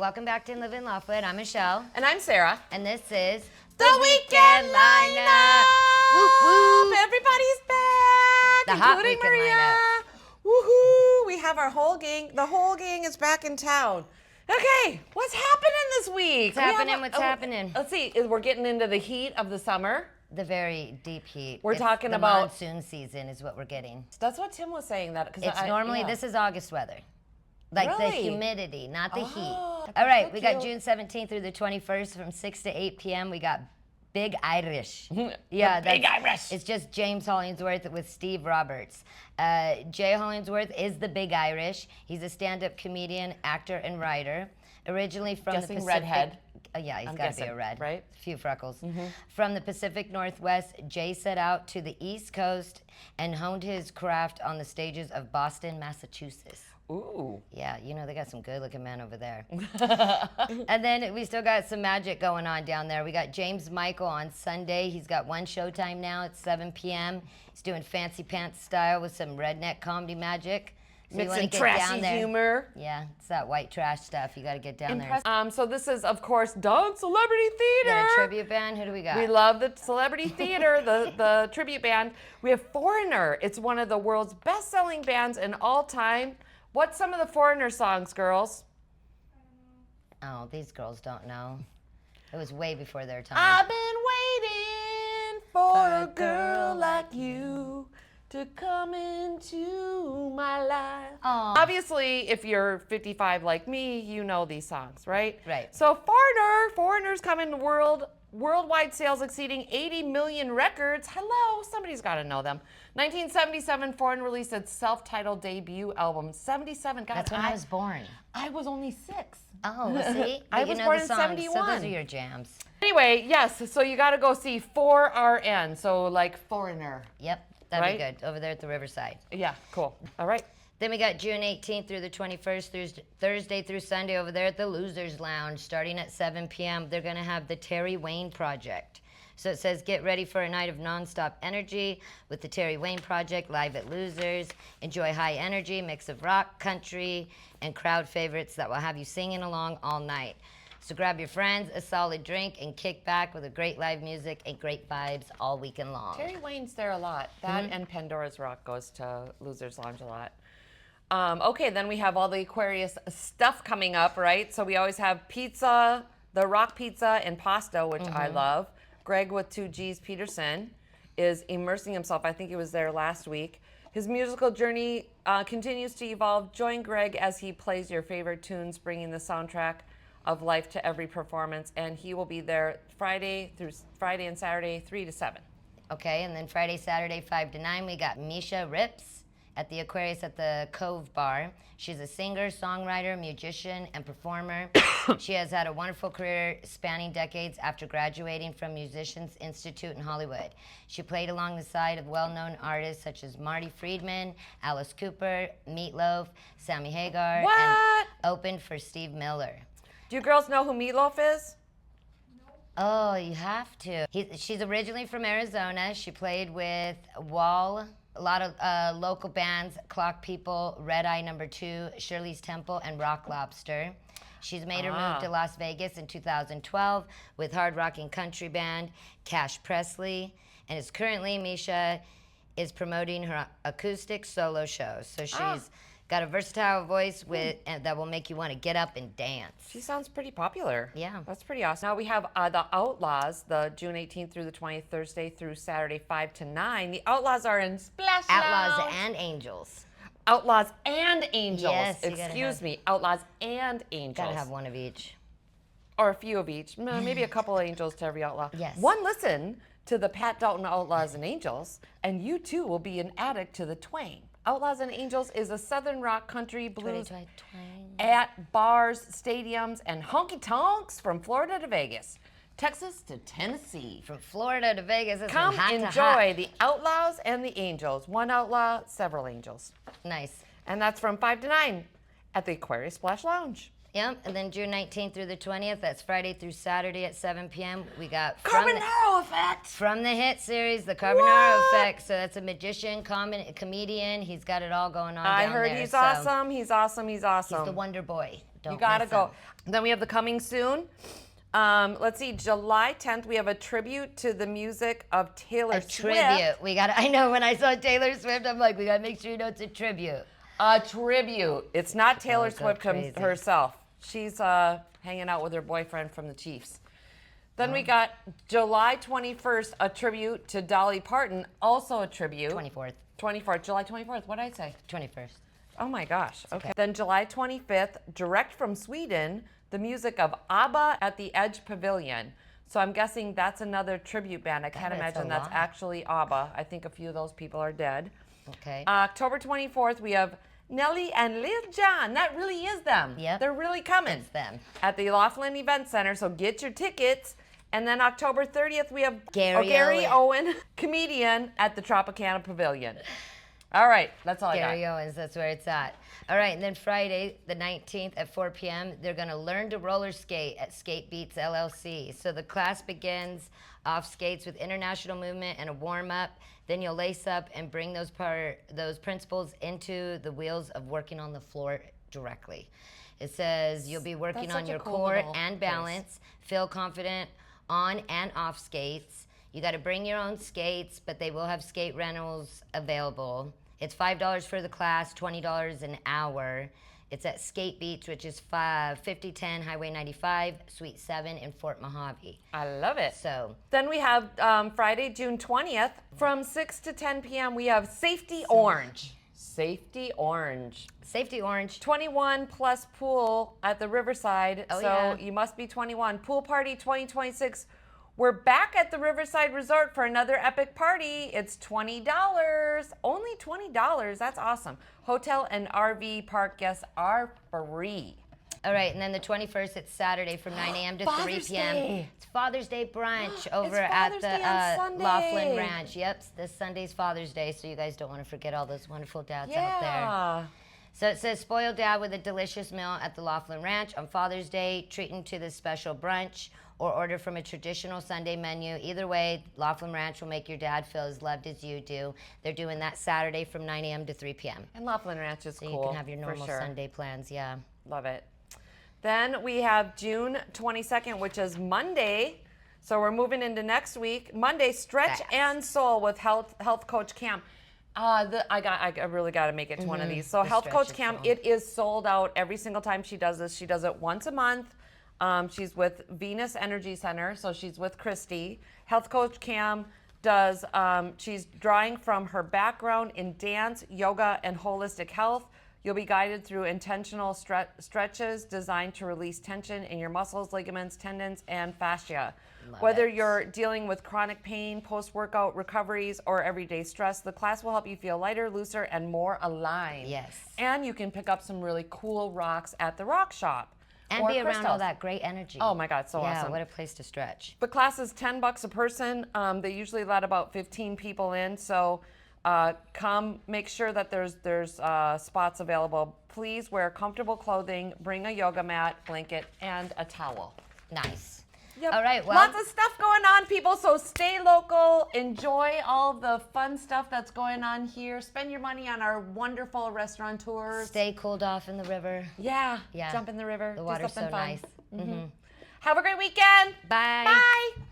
Welcome back to Live in Laughlin. I'm Michelle. And I'm Sarah. And this is The Weekend Lineup. Whoop, whoop. Everybody's back, The hot including weekend Maria. lineup. Woohoo! We have our whole gang. The whole gang is back in town. Okay, what's happening this week? What's happening? Let's see. We're getting into the heat of the summer. The very deep heat. We're talking about the monsoon season is what we're getting. That's what Tim was saying. It's normally this is August weather. Like the humidity, not the heat. Okay, All right, we got cute. June 17th through the 21st from 6 to 8 p.m. We got Big Irish. Big Irish. It's just James Hollingsworth with Steve Roberts. Jay Hollingsworth is the Big Irish. He's a stand-up comedian, actor, and writer. Originally from the Pacific. Redhead. Yeah, he's got to be a red. Right? A few freckles. From the Pacific Northwest, Jay set out to the East Coast and honed his craft on the stages of Boston, Massachusetts. Ooh. Yeah, you know, they got some good-looking men over there. And then we still got some magic going on down there. We got James Michael on Sunday. He's got one showtime now at 7 p.m. He's doing fancy pants style with some redneck comedy magic. So Mixing trashy humor. Yeah, it's that white trash stuff. You got to get down there. So this is, of course, Dance Celebrity We Theater. got a tribute band. Who do we got? We love the Celebrity Theater, the tribute band. We have Foreigner. It's one of the world's best-selling bands in all time. What's some of the Foreigner songs, girls? Oh, these girls don't know. It was way before their time. I've been waiting for a girl like you to come into my life. Aw. Obviously, if you're 55 like me, you know these songs, right? Right. So Foreigners come in worldwide sales exceeding 80 million records. Hello, somebody's got to know them. 1977, Foreign released its self-titled debut album. 77, guys. That's when I was born. I was only 6. Oh, see? I But was you know born the in songs, 71. So those are your jams. Anyway, yes, so you got to go see 4RN, so like Foreigner. Yep, that'd Right? be good. Over there at the Riverside. Yeah, cool. All right. Then we got June 18th through the 21st, Thursday through Sunday over there at the Losers Lounge, starting at 7 p.m. They're going to have the Terry Wayne Project. So it says, get ready for a night of nonstop energy with the Terry Wayne Project live at Losers. Enjoy high energy, mix of rock, country, and crowd favorites that will have you singing along all night. So grab your friends, a solid drink, and kick back with a great live music and great vibes all weekend long. Terry Wayne's there a lot. That and Pandora's Rock goes to Losers Lounge a lot. Okay, then we have all the Aquarius stuff coming up, right? So we always have pizza, the rock pizza and pasta, which I love. Greg with 2Gs Peterson is immersing himself. I think he was there last week. His musical journey continues to evolve. Join Greg as he plays your favorite tunes, bringing the soundtrack of life to every performance. And he will be there Friday and Saturday, 3 to 7. Okay, and then Friday, Saturday, 5 to 9, we got Mischa Rips at the Aquarius at the Cove Bar. She's a singer, songwriter, musician, and performer. She has had a wonderful career spanning decades after graduating from Musicians Institute in Hollywood. She played along the side of well-known artists such as Marty Friedman, Alice Cooper, Meatloaf, Sammy Hagar, and opened for Steve Miller. Do you girls know who Meatloaf is? Oh, you have to. She's originally from Arizona. She played with Wall, a lot of local bands, Clock People, Red Eye No. 2, Shirley's Temple, and Rock Lobster. She's made her move to Las Vegas in 2012 with hard rock and country band Cash Presley, and is currently, Mischa is promoting her acoustic solo show. So she's got a versatile voice that will make you want to get up and dance. She sounds pretty popular. Yeah. That's pretty awesome. Now we have the Outlaws, the June 18th through the 20th, Thursday through Saturday, 5 to 9. The Outlaws are in Splash Outlaws Lounge. and Angels. Outlaws and Angels. Yes, Excuse me. Outlaws and Angels. Gotta have one of each. Or a few of each. Maybe a couple of angels to every outlaw. Yes. One listen to the Pat Dalton Outlaws and Angels, and you too will be an addict to the twang. Outlaws and Angels is a southern rock country blues at bars, stadiums, and honky tonks from Florida to Vegas, Texas to Tennessee. From Florida to Vegas, it's Come hot enjoy to hot. the Outlaws and the Angels. One outlaw, several angels. Nice. And that's from 5 to 9 at the Aquarius Splash Lounge. Yep, and then June 19th through the 20th, that's Friday through Saturday at 7 p.m. We got Carbonaro Effect! From the hit series, the Carbonaro Effect. So that's a magician, comedian. He's got it all going on I down heard there. he's So awesome, he's awesome, he's awesome. He's the Wonder Boy. You Don't gotta miss go. 'em. Then we have the coming soon. Let's see, July 10th, we have a tribute to the music of Taylor A Swift. tribute. We got. I know when I saw Taylor Swift, I'm like, we gotta make sure you know it's a tribute. A tribute. It's not Taylor go Swift crazy. herself. She's hanging out with her boyfriend from the Chiefs. Then we got July 21st, a tribute to Dolly Parton, also a tribute. 24th, 24th, July 24th. What did I say? 21st. Oh my gosh. Okay. Then July 25th, direct from Sweden, the music of ABBA at the Edge Pavilion. So I'm guessing that's another tribute band. I can't That is a imagine that's lot. actually ABBA. I think a few of those people are dead. Okay. October 24th, we have Nelly and Lil Jon. That really is them. Yep. They're really coming. It's them. At the Laughlin Event Center, so get your tickets. And then October 30th, we have Gary Owen, comedian, at the Tropicana Pavilion. All right, that's all I Gary got. Owens, that's where it's at. All right, and then Friday, the 19th at 4 p.m., they're going to learn to roller skate at Skate Beats LLC. So the class begins off skates with international movement and a warm-up. Then you'll lace up and bring those principles into the wheels of working on the floor directly. It says you'll be working That's on such a your cool core little and place. balance, feel confident on and off skates. You got to bring your own skates, but they will have skate rentals available. It's $5 for the class, $20 an hour. It's at Skate Beach, which is 5010 Highway 95, Suite 7 in Fort Mohave. I love it. So, Then we have Friday, June 20th, from 6 to 10 p.m., we have Safety Orange. Safety Orange. Safety Orange. 21 plus pool at the Riverside. Oh, so yeah. you must be 21. Pool Party 2026. We're back at the Riverside Resort for another epic party. It's $20. Only $20. That's awesome. Hotel and RV park guests are free. All right, and then the 21st, it's Saturday from 9 a.m. to 3 Father's p.m. Day. It's Father's Day brunch over It's at Father's the Day on Sunday. Laughlin Ranch. Yep, this Sunday's Father's Day, so you guys don't want to forget all those wonderful dads out there. Yeah. So it says, spoil dad with a delicious meal at the Laughlin Ranch on Father's Day, treat him to this special brunch, or order from a traditional Sunday menu. Either way, Laughlin Ranch will make your dad feel as loved as you do. They're doing that Saturday from 9 a.m. to 3 p.m. And Laughlin Ranch is So cool. you can have your for normal sure. Sunday plans, yeah. Love it. Then we have June 22nd, which is Monday. So we're moving into next week. Monday, Stretch Fast. and Soul with health coach Cam. I really got to make it to one of these. So The health Stretch coach and Cam, Soul. it is sold out every single time she does this. She does it once a month. She's with Venus Energy Center, so she's with Christy. Health coach Cam does. She's drawing from her background in dance, yoga, and holistic health. You'll be guided through intentional stretches designed to release tension in your muscles, ligaments, tendons, and fascia. Whether it. you're dealing with chronic pain, post-workout recoveries, or everyday stress, the class will help you feel lighter, looser, and more aligned. Yes. And you can pick up some really cool rocks at the rock shop. And or be around all crystals. that great energy. Oh my God, so yeah, awesome. what a place to stretch. The class is $10 a person. They usually let about 15 people in, so come. Make sure that there's spots available. Please wear comfortable clothing. Bring a yoga mat, blanket, and a towel. Nice. Yep. All right, well, Lots of stuff going on, people. So stay local. Enjoy all the fun stuff that's going on here. Spend your money on our wonderful restaurateurs. stay cooled off in the river. Yeah. Yeah. Jump in the river. The Do water's something so fun. nice. Have a great weekend. Bye. Bye.